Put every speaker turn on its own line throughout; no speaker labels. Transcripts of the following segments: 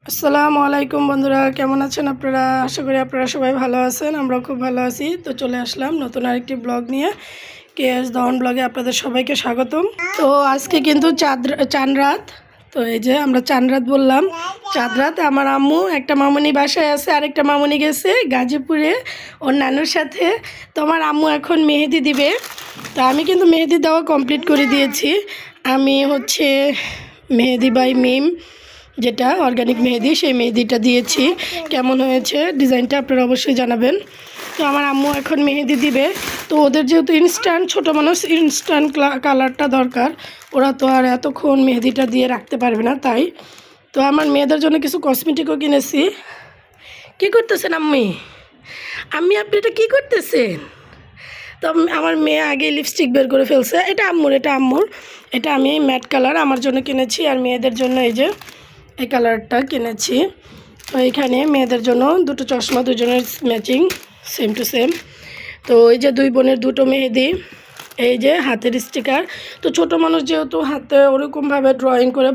আসসালামু আলাইকুম বন্ধুরা, কেমন আছেন আপনারা? আশা করি আপনারা সবাই ভালো আছেন। আমরাও খুব ভালো আছি। তো চলে আসলাম নতুন আরেকটি ব্লগ নিয়ে। কেএস দহন ব্লগে আপনাদের সবাইকে স্বাগতম। তো আজকে কিন্তু চাঁদ রাত। তো এই যে আমরা চাঁদ রাত বললাম, চাঁদ রাত। আমার আম্মু একটা মামুনি বাসায় আছে, আরেকটা মামুনি গেছে গাজীপুরে ওর নানুর সাথে। তো আমার আম্মু এখন মেহেদি দিবে। তো আমি কিন্তু মেহেদি দেওয়া কমপ্লিট করে দিয়েছি। আমি হচ্ছে মেহেদি বাই মিম, যেটা অর্গানিক মেহেদি, সেই মেহেদিটা দিয়েছি। কেমন হয়েছে ডিজাইনটা আপনারা অবশ্যই জানাবেন। তো আমার আম্মু এখন মেহেদি দিবে। তো ওদের যেহেতু ইনস্ট্যান্ট, ছোটো মানুষ, ইনস্ট্যান্ট কালারটা দরকার, ওরা তো আর এতক্ষণ মেহেদিটা দিয়ে রাখতে পারবে না। তাই তো আমার মেয়েদের জন্য কিছু কসমেটিকও কিনেছি। কী করতেছেন আম্মি? আপনি এটা কী করতেছেন? তো আমার মেয়ে আগে লিপস্টিক বের করে ফেলছে। এটা আম্মুর, এটা আমি ম্যাট কালার আমার জন্য কিনেছি, আর মেয়েদের জন্য এই যে এই কালারটা কিনেছি। তো এইখানে মেয়েদের জন্য দুটো চশমা, দুজনের ম্যাচিং, সেম টু সেম। তো এই যে দুই বোনের দুটো মেহেদি, এই যে হাতের স্টিকার। তো ছোট মানুষ যেহেতু হাতে ওরকমভাবে ড্রয়িং করে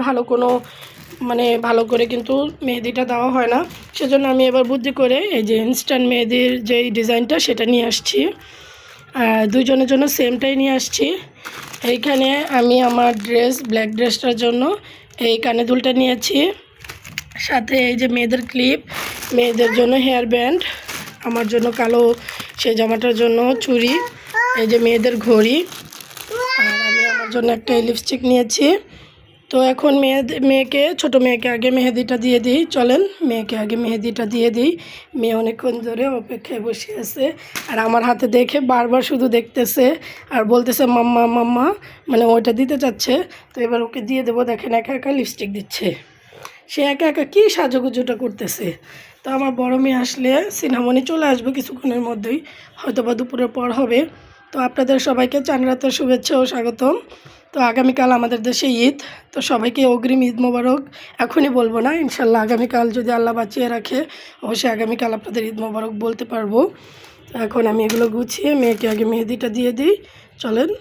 ভালো করে কিন্তু মেহেদিটা দেওয়া হয় না, সেজন্য আমি এবার বুদ্ধি করে এই যে ইনস্ট্যান্ট মেহেদির যেই ডিজাইনটা সেটা নিয়ে আসছি। দুইজনের জন্য সেমটাই নিয়ে আসছি। এইখানে আমি আমার ব্ল্যাক ড্রেসটার জন্য এই কানে দুলটা নিয়েছি, সাথে এই যে মেয়েদের ক্লিপ, মেয়েদের জন্য হেয়ার ব্যান্ড, আমার জন্য কালো সেই জামাটার জন্য চুড়ি, এই যে মেয়েদের ঘড়ি, আর আমি আমার জন্য একটা লিপস্টিক নিয়েছি। তো এখন ছোটো মেয়েকে আগে মেহেদিটা দিয়ে দিই। চলেন মেয়েকে আগে মেহেদিটা দিয়ে দিই। মেয়ে অনেকক্ষণ ধরে অপেক্ষায় বসে আছে, আর আমার হাতে দেখে বারবার শুধু দেখতেছে আর বলতেছে মাম্মা মাম্মা, মানে ওইটা দিতে চাচ্ছে। তো এবার ওকে দিয়ে দেবো। দেখেন একা একা লিপস্টিক দিচ্ছে, সে একা একা কী সাজুগুজুটা করতেছে। তো আমার বড় মেয়ে আসলে সিনামণি চলে আসবে কিছুক্ষণের মধ্যেই, হয়তো বা দুপুরের পর হবে। তো আপনাদের সবাইকে চাঁদ রাতের শুভেচ্ছা ও স্বাগতম। তো আগামীকাল আমাদের দেশে ঈদ, তো সবাইকে অগ্রিম ঈদ মোবারক। এখনই বলবো না, ইনশাল্লাহ আগামীকাল যদি আল্লাহ বাঁচিয়ে রাখে অবশ্যই আগামীকাল আপনাদের ঈদ মোবারক বলতে পারবো। তো এখন আমি এগুলো গুছিয়ে মেয়েকে আগে মেহেদিটা দিয়ে দিই। চলেন।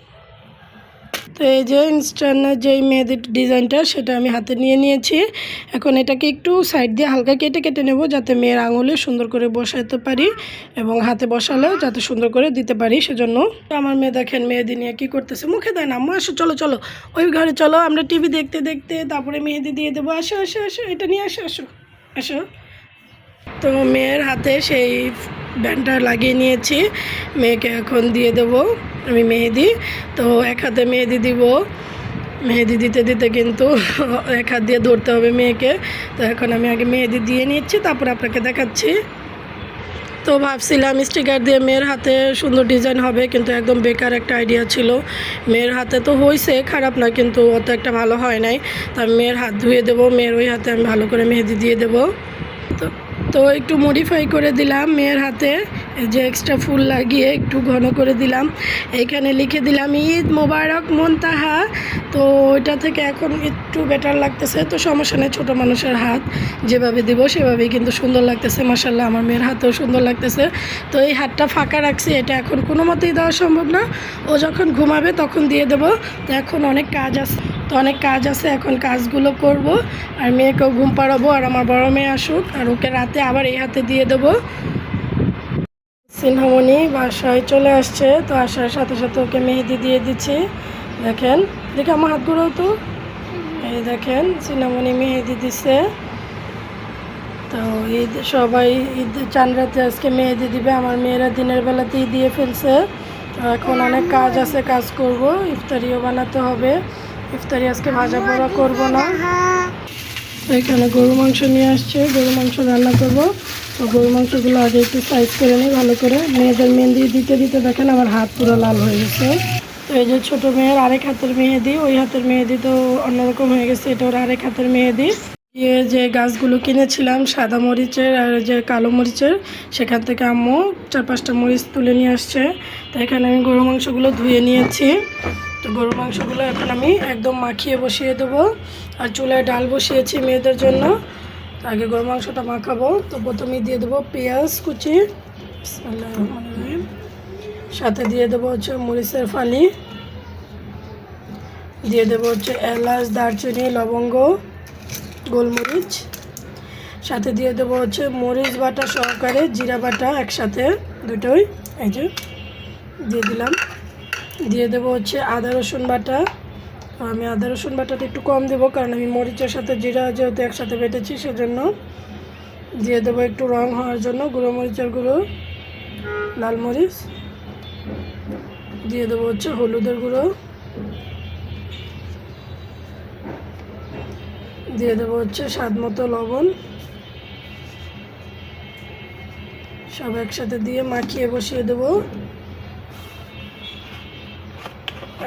তো এই যে ইনস্ট্যান্ট যেই মেহেদির ডিজাইনটা সেটা আমি হাতে নিয়ে নিয়েছি। এখন এটাকে একটু সাইড দিয়ে হালকা কেটে নেব, যাতে মেয়ের আঙুলে সুন্দর করে বসাতে পারি এবং হাতে বসালেও যাতে সুন্দর করে দিতে পারি। সেজন্য আমার মেয়ে দেখেন মেহেদি নিয়ে কী করতেছে, মুখে দেয় না। আম্মু আসো, চলো চলো ওই ঘরে চলো, আমরা টিভি দেখতে দেখতে তারপরে মেহেদি দিয়ে দেবো। আসো আসো আসো, এটা নিয়ে আসো আসো আসো। তো মেয়ের হাতে সেই ব্যান্ডটা লাগিয়ে নিয়েছি, মেয়েকে এখন দিয়ে দেবো আমি মেহেদি। তো এক হাতে মেহেদি দিব, মেহেদি দিতে দিতে কিন্তু এক হাত দিয়ে ধরতে হবে মেয়েকে। তো এখন আমি আগে মেহেদি দিয়ে নিচ্ছি, তারপর আপনাকে দেখাচ্ছি। তো ভাবছিলাম স্টিকার দিয়ে মেয়ের হাতে সুন্দর ডিজাইন হবে, কিন্তু একদম বেকার একটা আইডিয়া ছিল। মেয়ের হাতে তো হয়েছে, খারাপ না, কিন্তু অত একটা ভালো হয় নাই। তো আমি মেয়ের হাত ধুয়ে দেবো, মেয়ের ওই হাতে আমি ভালো করে মেহেদি দিয়ে দেবো। তো তো একটু মডিফাই করে দিলাম মেয়ের হাতে, যে এক্সট্রা ফুল লাগিয়ে একটু ঘন করে দিলাম। এইখানে লিখে দিলাম ঈদ মোবারক মুনতাহা। তো ওইটা থেকে এখন একটু বেটার লাগতেছে। তো সমস্যা নেই, ছোটো মানুষের হাত যেভাবে দিব সেভাবেই কিন্তু সুন্দর লাগতেছে। মাশাআল্লাহ আমার মেয়ের হাতেও সুন্দর লাগতেছে। তো এই হাতটা ফাঁকা রাখছি, এটা এখন কোনো মতেই দেওয়া সম্ভব না। ও যখন ঘুমাবে তখন দিয়ে দেবো। তো এখন অনেক কাজ আছে, এখন কাজগুলো করব, আর মেয়েকেও ঘুম পাড়াবো, আর আমার বড় মেয়ে আসুক, আর ওকে রাতে আবার এই হাতে দিয়ে দেবো। সিনহামণি বাসায় চলে আসছে, তো আসার সাথে সাথে ওকে মেহেদি দিয়ে দিচ্ছি। দেখেন দেখে আমার হাতগুলো, তো এই দেখেন সিনহামণি মেহেদি দিছে। তো সবাই চাঁদ রাতে আজকে মেহেদি দিবে। আমার মেয়েরা দিনের বেলাতেই দিয়ে ফেলছে। তো এখন অনেক কাজ আছে, কাজ করব, ইফতারিও বানাতে হবে। ইফতারি আজকে ভাজা পোড়া করবো না। তো এখানে গরু মাংস নিয়ে আসছে, গরু মাংস রান্না করব। তো গরু মাংসগুলো আগে একটু সাইজ করে নিই ভালো করে। মেয়েদের মেহেদি দিতে দিতে দেখেন আমার হাত পুরো লাল হয়ে গেছে। তো এই যে ছোটো মেয়ের আরেক হাতের মেহেদি, ওই হাতের মেহেদি তো অন্যরকম হয়ে গেছে, এটা ওর আরেক হাতের মেহেদি। যে গাছগুলো কিনেছিলাম সাদা মরিচের আর যে কালো মরিচের, সেখান থেকে আম্মু 4-5টা মরিচ তুলে নিয়ে আসছে। তো এখানে আমি গরু মাংসগুলো ধুয়ে নিয়েছি। তো গরু মাংসগুলো এখন আমি একদম মাখিয়ে বসিয়ে দেবো, আর চুলায় ডাল বসিয়েছি মেয়েদের জন্য। তো আগে গরু মাংসটা মাখাবো। তো প্রথমেই দিয়ে দেবো পেঁয়াজ কুচি, সাথে দিয়ে দেবো হচ্ছে মরিচের ফালি, দিয়ে দেবো হচ্ছে এলাচ, দারচিনি, লবঙ্গ, গোলমরিচ, সাথে দিয়ে দেবো হচ্ছে মরিচ বাটা সহকারে জিরা বাটা একসাথে দুটোই এই যে দিয়ে দিলাম। দিয়ে দেবো হচ্ছে আদা রসুন বাটা। তো আমি আদা রসুন বাটাটা একটু কম দেবো, কারণ আমি মরিচের সাথে জিরা যেহেতু একসাথে বেটেছি সেজন্য। দিয়ে দেবো একটু রং হওয়ার জন্য গুঁড়ো মরিচের গুঁড়ো, লাল মরিচ। দিয়ে দেবো হচ্ছে হলুদের গুঁড়ো। দিয়ে দেবো হচ্ছে স্বাদ মতো লবণ। সব একসাথে দিয়ে মাখিয়ে বসিয়ে দেবো।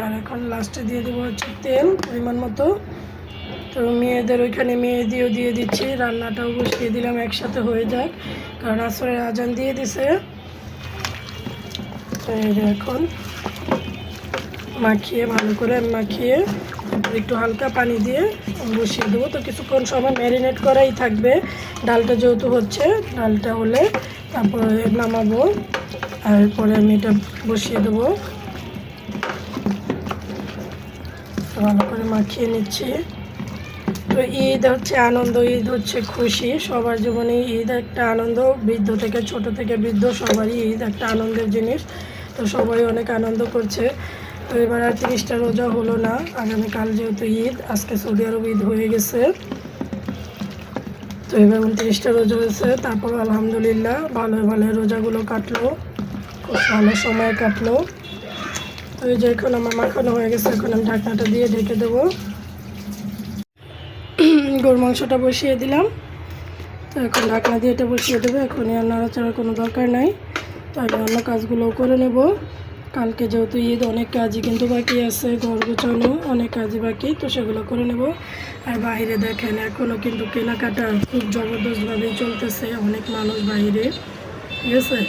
আর এখন লাস্টে দিয়ে দেবো হচ্ছে তেল পরিমাণ মতো। তো মেয়েদের ওইখানে মেহেদিও দিয়ে দিচ্ছি, রান্নাটাও বসিয়ে দিলাম একসাথে হয়ে যাক, কারণ আসরের আজান দিয়ে দিছে। তো এখন মাখিয়ে ভালো করে মাখিয়ে একটু হালকা পানি দিয়ে বসিয়ে দেবো। তো কিছুক্ষণ সময় ম্যারিনেট করাই থাকবে, ডালটা যেহেতু হচ্ছে, ডালটা হলে তারপরে নামাবো। আর এরপরে আমি এটা বসিয়ে দেবো। ভালো করে মাখিয়ে নিচ্ছি। তো ঈদ হচ্ছে আনন্দ, ঈদ হচ্ছে খুশি, সবার জীবনে ঈদ একটা আনন্দ, বৃদ্ধ থেকে ছোট থেকে বৃদ্ধ সবারই ঈদ একটা আনন্দের জিনিস। তো সবাই অনেক আনন্দ করছে। তো এবার আর 30টা রোজা হলো না, আগামীকাল যেহেতু ঈদ, আজকে সৌদি আরব ঈদ হয়ে গেছে। তো এবার 29টা রোজা হয়েছে, তারপর আলহামদুলিল্লাহ ভালো ভালো রোজাগুলো কাটলো, খুব ভালো সময় কাটলো। তো এই যে এখন আমার মাখানো হয়ে গেছে, এখন আমি ঢাকনাটা দিয়ে ঢেকে দেবো। গরুর মাংসটা বসিয়ে দিলাম। তো এখন ঢাকনা দিয়ে এটা বসিয়ে দেবো, এখন আর নাড়াচাড়ার কোনো দরকার নাই। তো আমি অন্য কাজগুলোও করে নেব। কালকে যেহেতু ঈদ, অনেক কাজই কিন্তু বাকি আছে, ঘর গোছানো অনেক কাজই বাকি, তো সেগুলো করে নেব। আর বাইরে দেখেন এখনও কিন্তু কেনাকাটা খুব জবরদস্তভাবেই চলতেছে, অনেক মানুষ বাইরে, ঠিক আছে,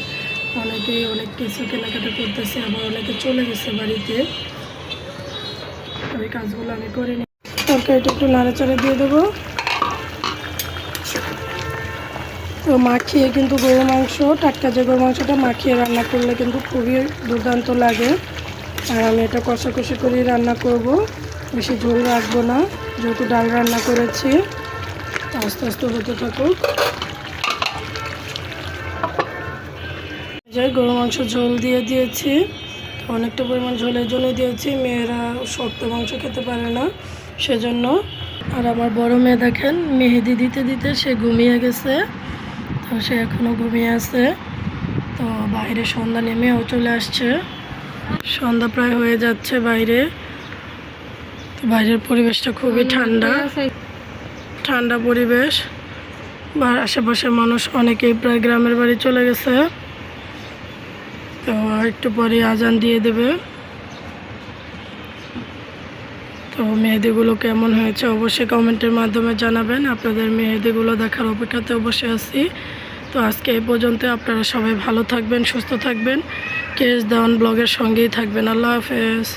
অনেকেই অনেক কিছু কেনাকাটা করতেছে, আবার অনেকে চলে গেছে বাড়িতে। ওই কাজগুলো আমি করে নিই। তরকারিটা একটু নাড়াচাড়া দিয়ে দেবো। তো মাখিয়ে কিন্তু গরুর মাংস, টাটকা যে গরুর মাংসটা মাখিয়ে রান্না করলে কিন্তু খুবই দুর্দান্ত লাগে। আর আমি এটা কষাকষি করে রান্না করব, বেশি ঝোল রাখবো না, যেহেতু ডাল রান্না করেছি। আস্তে আস্তে হতে থাকুক। যে গরুর মাংস ঝোল দিয়ে দিয়েছি, অনেকটা পরিমাণ ঝোলের জন্য দিয়েছি, মেয়েরা শক্ত মাংস খেতে পারে না সেজন্য। আর আমার বড় মেয়ে দেখেন মেহেদি দিতে দিতে সে ঘুমিয়ে গেছে, তো সে এখনও ঘুমিয়ে আছে। তো বাইরে সন্ধ্যা নেমেও চলে আসছে, সন্ধ্যা প্রায় হয়ে যাচ্ছে বাইরে। তো বাইরের পরিবেশটা খুবই ঠান্ডা ঠান্ডা পরিবেশ। বা আশেপাশের মানুষ অনেকেই প্রায় গ্রামের বাড়ি চলে গেছে। তো একটু পরে আজান দিয়ে দেবে। তো মেহেদিগুলো কেমন হয়েছে অবশ্যই কমেন্টের মাধ্যমে জানাবেন, আপনাদের মেহেদিগুলো দেখার অপেক্ষাতে অবশ্যই আছি। তো আজকে এই পর্যন্ত, আপনারা সবাই ভালো থাকবেন, সুস্থ থাকবেন, কেএস দেওয়ান ব্লগের সঙ্গেই থাকবেন। আল্লাহ হাফেজ।